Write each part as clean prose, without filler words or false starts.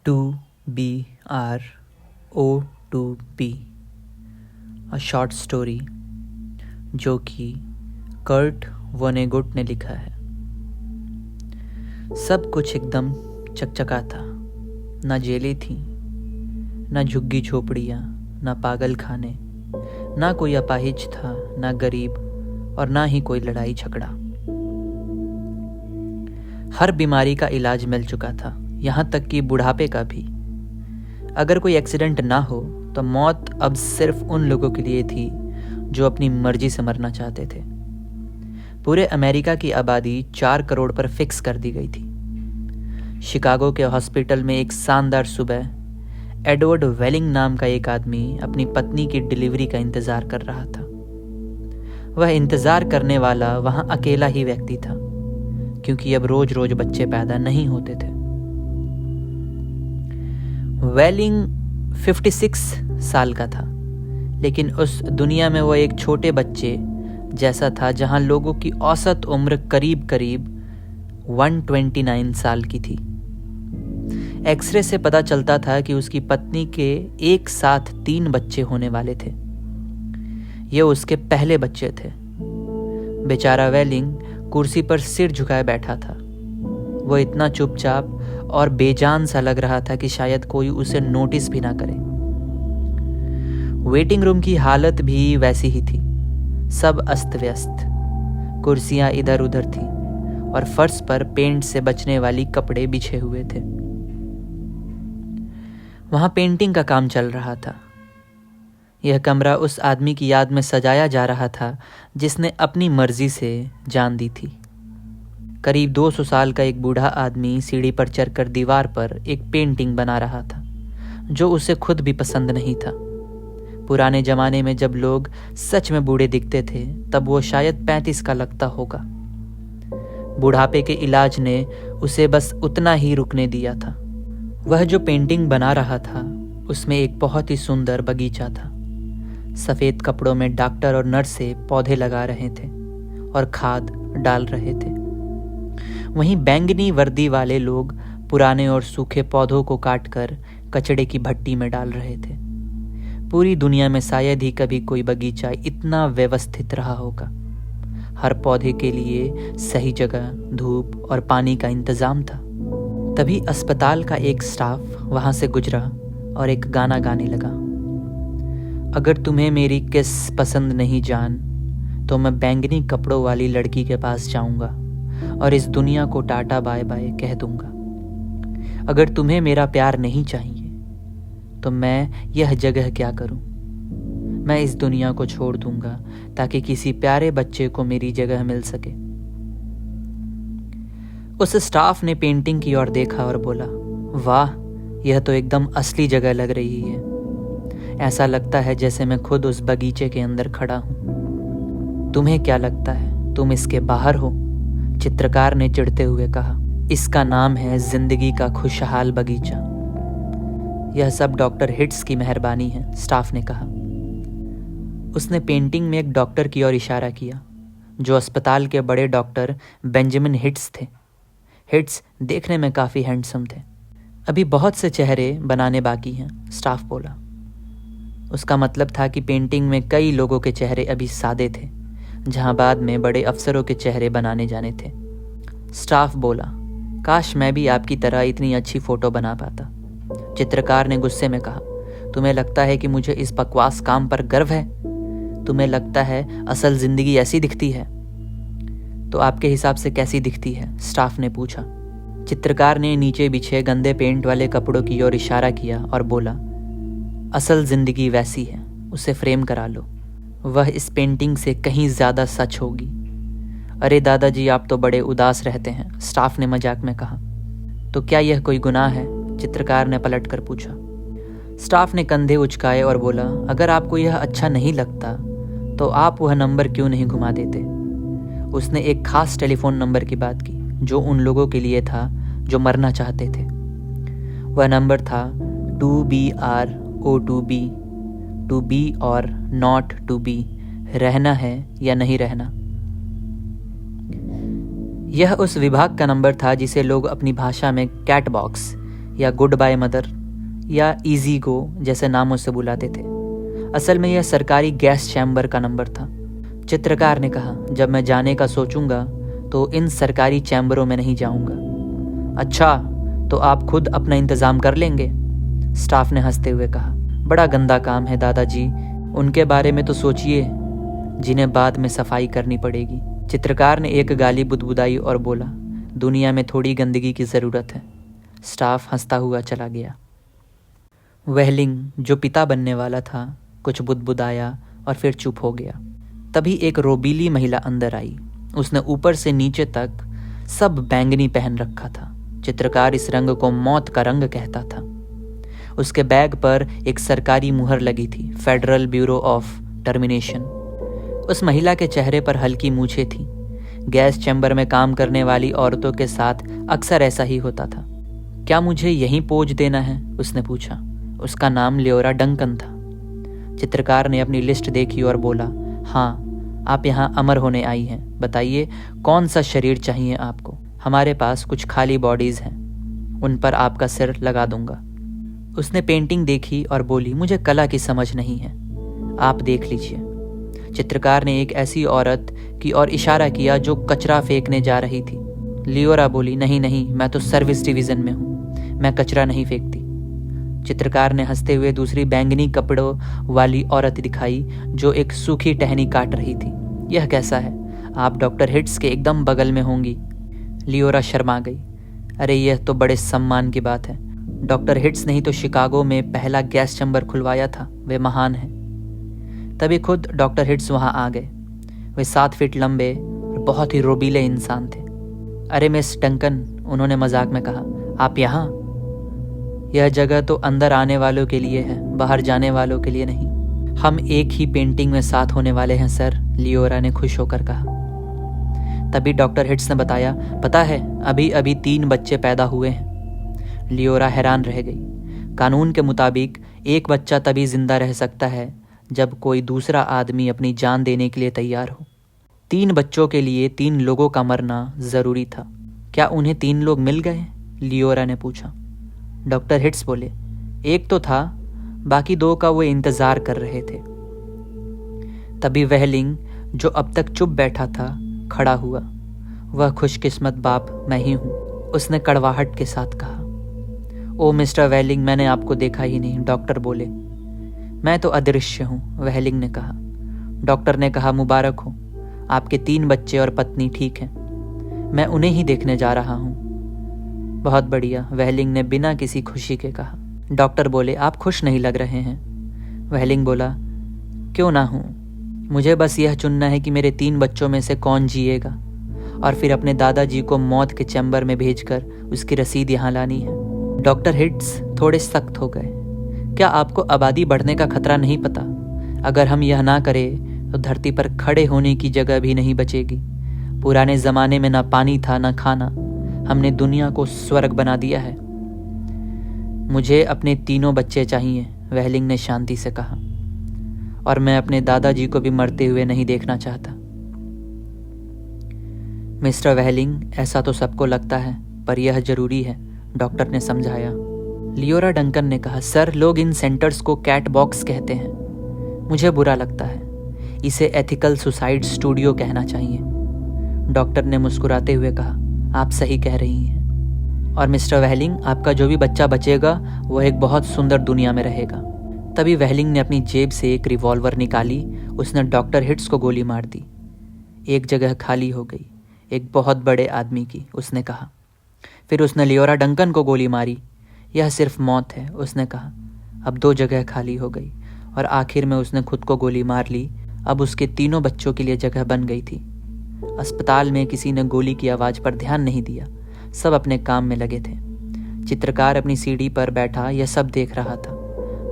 2BRO2B, a short story जो कि Kurt वोनेगुट ने लिखा है। सब कुछ एकदम चकचका था। ना जेलें थीं, ना झुग्गी झोपड़ियाँ, ना पागल खाने, ना कोई अपाहिज था, ना गरीब, और ना ही कोई लड़ाई झगड़ा। हर बीमारी का इलाज मिल चुका था, यहाँ तक कि बुढ़ापे का भी। अगर कोई एक्सीडेंट ना हो तो मौत अब सिर्फ उन लोगों के लिए थी जो अपनी मर्जी से मरना चाहते थे। पूरे अमेरिका की आबादी 4 करोड़ पर फिक्स कर दी गई थी। शिकागो के हॉस्पिटल में एक शानदार सुबह एडवर्ड वेलिंग नाम का एक आदमी अपनी पत्नी की डिलीवरी का इंतजार कर रहा था। वह इंतजार करने वाला वहां अकेला ही व्यक्ति था, क्योंकि अब रोज रोज बच्चे पैदा नहीं होते थे। वेलिंग 56 साल का था, लेकिन उस दुनिया में वो एक छोटे बच्चे जैसा था, जहां लोगों की औसत उम्र करीब करीब 129 साल की थी। एक्सरे से पता चलता था कि उसकी पत्नी के एक साथ 3 बच्चे होने वाले थे। ये उसके पहले बच्चे थे। बेचारा वेलिंग कुर्सी पर सिर झुकाए बैठा था। वो इतना चुपचाप और बेजान सा लग रहा था कि शायद कोई उसे नोटिस भी ना करे। वेटिंग रूम की हालत भी वैसी ही थी। सब अस्त व्यस्त, कुर्सियां इधर उधर थी और फर्श पर पेंट से बचने वाली कपड़े बिछे हुए थे। वहां पेंटिंग का काम चल रहा था। यह कमरा उस आदमी की याद में सजाया जा रहा था जिसने अपनी मर्जी से जान दी थी। करीब 200 साल का एक बूढ़ा आदमी सीढ़ी पर चढ़कर दीवार पर एक पेंटिंग बना रहा था, जो उसे खुद भी पसंद नहीं था। पुराने जमाने में जब लोग सच में बूढ़े दिखते थे, तब वो शायद 35 का लगता होगा। बुढ़ापे के इलाज ने उसे बस उतना ही रुकने दिया था। वह जो पेंटिंग बना रहा था, उसमें एक बहुत ही सुंदर बगीचा था। सफेद कपड़ों में डॉक्टर और नर्सें पौधे लगा रहे थे और खाद डाल रहे थे। वहीं बैंगनी वर्दी वाले लोग पुराने और सूखे पौधों को काटकर कचड़े की भट्टी में डाल रहे थे। पूरी दुनिया में शायद ही कभी कोई बगीचा इतना व्यवस्थित रहा होगा। हर पौधे के लिए सही जगह, धूप और पानी का इंतजाम था। तभी अस्पताल का एक स्टाफ वहां से गुजरा और एक गाना गाने लगा। अगर तुम्हें मेरी किस पसंद नहीं जान, तो मैं बैंगनी कपड़ों वाली लड़की के पास जाऊंगा और इस दुनिया को टाटा बाय बाय कह दूंगा। अगर तुम्हें मेरा प्यार नहीं चाहिए, तो मैं यह जगह क्या करूं? मैं इस दुनिया को छोड़ दूंगा ताकि किसी प्यारे बच्चे को मेरी जगह मिल सके। उस स्टाफ ने पेंटिंग की ओर देखा और बोला, वाह, यह तो एकदम असली जगह लग रही है। ऐसा लगता है जैसे मैं खुद उस बगीचे के अंदर खड़ा हूं। तुम्हें क्या लगता है, तुम इसके बाहर हो? चित्रकार ने चिढ़ते हुए कहा। इसका नाम है जिंदगी का खुशहाल बगीचा। यह सब डॉक्टर हिट्स की मेहरबानी है, स्टाफ ने कहा। उसने पेंटिंग में एक डॉक्टर की ओर इशारा किया, जो अस्पताल के बड़े डॉक्टर बेंजामिन हिट्स थे। हिट्स देखने में काफी हैंडसम थे। अभी बहुत से चेहरे बनाने बाकी हैं, स्टाफ बोला। उसका मतलब था कि पेंटिंग में कई लोगों के चेहरे अभी सादे थे, जहां बाद में बड़े अफसरों के चेहरे बनाने जाने थे। स्टाफ बोला, काश मैं भी आपकी तरह इतनी अच्छी फोटो बना पाता। चित्रकार ने गुस्से में कहा, तुम्हें लगता है कि मुझे इस बकवास काम पर गर्व है? तुम्हें लगता है असल जिंदगी ऐसी दिखती है? तो आपके हिसाब से कैसी दिखती है? स्टाफ ने पूछा। चित्रकार ने नीचे बिछे गंदे पेंट वाले कपड़ों की ओर इशारा किया और बोला, असल जिंदगी वैसी है, उसे फ्रेम करा लो। वह इस पेंटिंग से कहीं ज्यादा सच होगी। अरे दादाजी, आप तो बड़े उदास रहते हैं, स्टाफ ने मजाक में कहा। तो क्या यह कोई गुनाह है? चित्रकार ने पलट कर पूछा। स्टाफ ने कंधे उचकाए और बोला, अगर आपको यह अच्छा नहीं लगता तो आप वह नंबर क्यों नहीं घुमा देते? उसने एक खास टेलीफोन नंबर की बात की, जो उन लोगों के लिए था जो मरना चाहते थे। वह नंबर था 2BRO2B, टू बी और नॉट टू बी, रहना है या नहीं रहना। यह उस विभाग का नंबर था जिसे लोग अपनी भाषा में कैट बॉक्स या गुड बाय मदर या इजी गो जैसे नामों से बुलाते थे। असल में यह सरकारी गैस चैम्बर का नंबर था। चित्रकार ने कहा, जब मैं जाने का सोचूंगा तो इन सरकारी चैम्बरों में नहीं जाऊंगा। अच्छा, तो आप खुद अपना इंतजाम कर लेंगे? स्टाफ ने हंसते हुए कहा। बड़ा गंदा काम है दादाजी, उनके बारे में तो सोचिए जिन्हें बाद में सफाई करनी पड़ेगी। चित्रकार ने एक गाली बुदबुदाई और बोला, दुनिया में थोड़ी गंदगी की ज़रूरत है। स्टाफ हंसता हुआ चला गया। वेहलिंग, जो पिता बनने वाला था, कुछ बुदबुदाया और फिर चुप हो गया। तभी एक रोबीली महिला अंदर आई। उसने ऊपर से नीचे तक सब बैंगनी पहन रखा था। चित्रकार इस रंग को मौत का रंग कहता था। उसके बैग पर एक सरकारी मुहर लगी थी, फेडरल ब्यूरो ऑफ टर्मिनेशन। उस महिला के चेहरे पर हल्की मूछें थीं। गैस चैम्बर में काम करने वाली औरतों के साथ अक्सर ऐसा ही होता था। क्या मुझे यहीं पोज देना है? उसने पूछा। उसका नाम लियोरा डंकन था। चित्रकार ने अपनी लिस्ट देखी और बोला, हाँ, आप यहाँ अमर होने आई हैं। बताइए, कौन सा शरीर चाहिए आपको? हमारे पास कुछ खाली बॉडीज़ हैं, उन पर आपका सिर लगा दूंगा। उसने पेंटिंग देखी और बोली, मुझे कला की समझ नहीं है, आप देख लीजिए। चित्रकार ने एक ऐसी औरत की ओर इशारा किया जो कचरा फेंकने जा रही थी। लियोरा बोली, नहीं नहीं, मैं तो सर्विस डिवीज़न में हूँ, मैं कचरा नहीं फेंकती। चित्रकार ने हंसते हुए दूसरी बैंगनी कपड़ों वाली औरत दिखाई जो एक सूखी टहनी काट रही थी। यह कैसा है? आप डॉक्टर हिट्स के एकदम बगल में होंगी। लियोरा शर्मा गई। अरे, यह तो बड़े सम्मान की बात है। डॉक्टर हिट्स ने ही तो शिकागो में पहला गैस चैम्बर खुलवाया था, वे महान हैं। तभी खुद डॉक्टर हिट्स वहाँ आ गए। वे 7 फीट लंबे और बहुत ही रोबीले इंसान थे। अरे मिस डंकन, उन्होंने मजाक में कहा, आप यहाँ? यह जगह तो अंदर आने वालों के लिए है, बाहर जाने वालों के लिए नहीं। हम एक ही पेंटिंग में साथ होने वाले हैं सर, लियोरा ने खुश होकर कहा। तभी डॉक्टर हिट्स ने बताया, पता है, अभी अभी 3 बच्चे पैदा हुए हैं। लियोरा हैरान रह गई। कानून के मुताबिक एक बच्चा तभी जिंदा रह सकता है जब कोई दूसरा आदमी अपनी जान देने के लिए तैयार हो। 3 बच्चों के लिए 3 लोगों का मरना जरूरी था। क्या उन्हें 3 लोग मिल गए? लियोरा ने पूछा। डॉक्टर हिट्स बोले, एक तो था, बाकी 2 का वो इंतजार कर रहे थे। तभी वेहलिंग, जो अब तक चुप बैठा था, खड़ा हुआ। वह खुशकिस्मत बाप मैं ही हूँ, उसने कड़वाहट के साथ कहा। ओ मिस्टर वेहलिंग, मैंने आपको देखा ही नहीं, डॉक्टर बोले। मैं तो अदृश्य हूँ, वेहलिंग ने कहा। डॉक्टर ने कहा, मुबारक हो, आपके 3 बच्चे और पत्नी ठीक हैं। मैं उन्हें ही देखने जा रहा हूँ। बहुत बढ़िया, वेहलिंग ने बिना किसी खुशी के कहा। डॉक्टर बोले, आप खुश नहीं लग रहे हैं। वेहलिंग बोला, क्यों ना हूँ, मुझे बस यह चुनना है कि मेरे 3 बच्चों में से कौन जिएगा, और फिर अपने दादाजी को मौत के चैम्बर में भेजकर उसकी रसीद यहाँ लानी है। डॉक्टर हिट्स थोड़े सख्त हो गए। क्या आपको आबादी बढ़ने का खतरा नहीं पता? अगर हम यह ना करें तो धरती पर खड़े होने की जगह भी नहीं बचेगी। पुराने ज़माने में ना पानी था ना खाना, हमने दुनिया को स्वर्ग बना दिया है। मुझे अपने 3 बच्चे चाहिए, वेहलिंग ने शांति से कहा, और मैं अपने दादाजी को भी मरते हुए नहीं देखना चाहता। मिस्टर वेहलिंग, ऐसा तो सबको लगता है, पर यह जरूरी है, डॉक्टर ने समझाया। लियोरा डंकन ने कहा, सर, लोग इन सेंटर्स को कैट बॉक्स कहते हैं, मुझे बुरा लगता है। इसे एथिकल सुसाइड स्टूडियो कहना चाहिए। डॉक्टर ने मुस्कुराते हुए कहा, आप सही कह रही हैं। और मिस्टर वेहलिंग, आपका जो भी बच्चा बचेगा वह एक बहुत सुंदर दुनिया में रहेगा। तभी वेहलिंग ने अपनी जेब से एक रिवॉल्वर निकाली। उसने डॉक्टर हिट्स को गोली मार दी। एक जगह खाली हो गई, एक बहुत बड़े आदमी की, उसने कहा। फिर उसने लियोरा डंकन को गोली मारी। यह सिर्फ मौत है, उसने कहा। अब 2 जगह खाली हो गई, और आखिर में उसने खुद को गोली मार ली। अब उसके 3 बच्चों के लिए जगह बन गई थी। अस्पताल में किसी ने गोली की आवाज़ पर ध्यान नहीं दिया, सब अपने काम में लगे थे। चित्रकार अपनी सीढ़ी पर बैठा यह सब देख रहा था।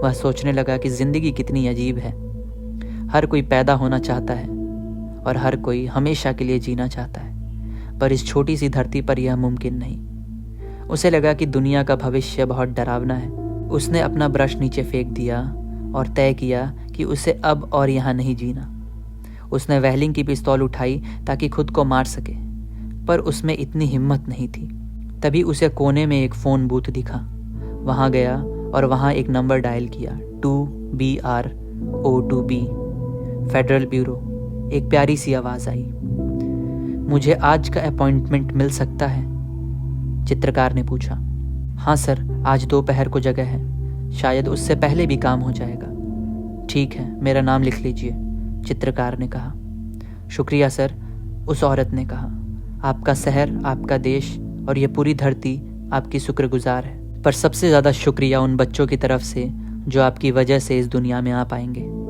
वह सोचने लगा कि जिंदगी कितनी अजीब है। हर कोई पैदा होना चाहता है और हर कोई हमेशा के लिए जीना चाहता है, पर इस छोटी सी धरती पर यह मुमकिन नहीं। उसे लगा कि दुनिया का भविष्य बहुत डरावना है। उसने अपना ब्रश नीचे फेंक दिया और तय किया कि उसे अब और यहाँ नहीं जीना। उसने वेहलिंग की पिस्तौल उठाई ताकि खुद को मार सके, पर उसमें इतनी हिम्मत नहीं थी। तभी उसे कोने में एक फ़ोन बूथ दिखा। वहाँ गया और वहाँ एक नंबर डायल किया, 2BRO2B, फेडरल ब्यूरो। एक प्यारी सी आवाज़ आई। मुझे आज का अपॉइंटमेंट मिल सकता है? चित्रकार ने पूछा। हाँ सर, आज दोपहर को जगह है, शायद उससे पहले भी काम हो जाएगा। ठीक है, मेरा नाम लिख लीजिए, चित्रकार ने कहा। शुक्रिया सर, उस औरत ने कहा। आपका शहर, आपका देश और ये पूरी धरती आपकी शुक्रगुजार है। पर सबसे ज़्यादा शुक्रिया उन बच्चों की तरफ से जो आपकी वजह से इस दुनिया में आ पाएंगे।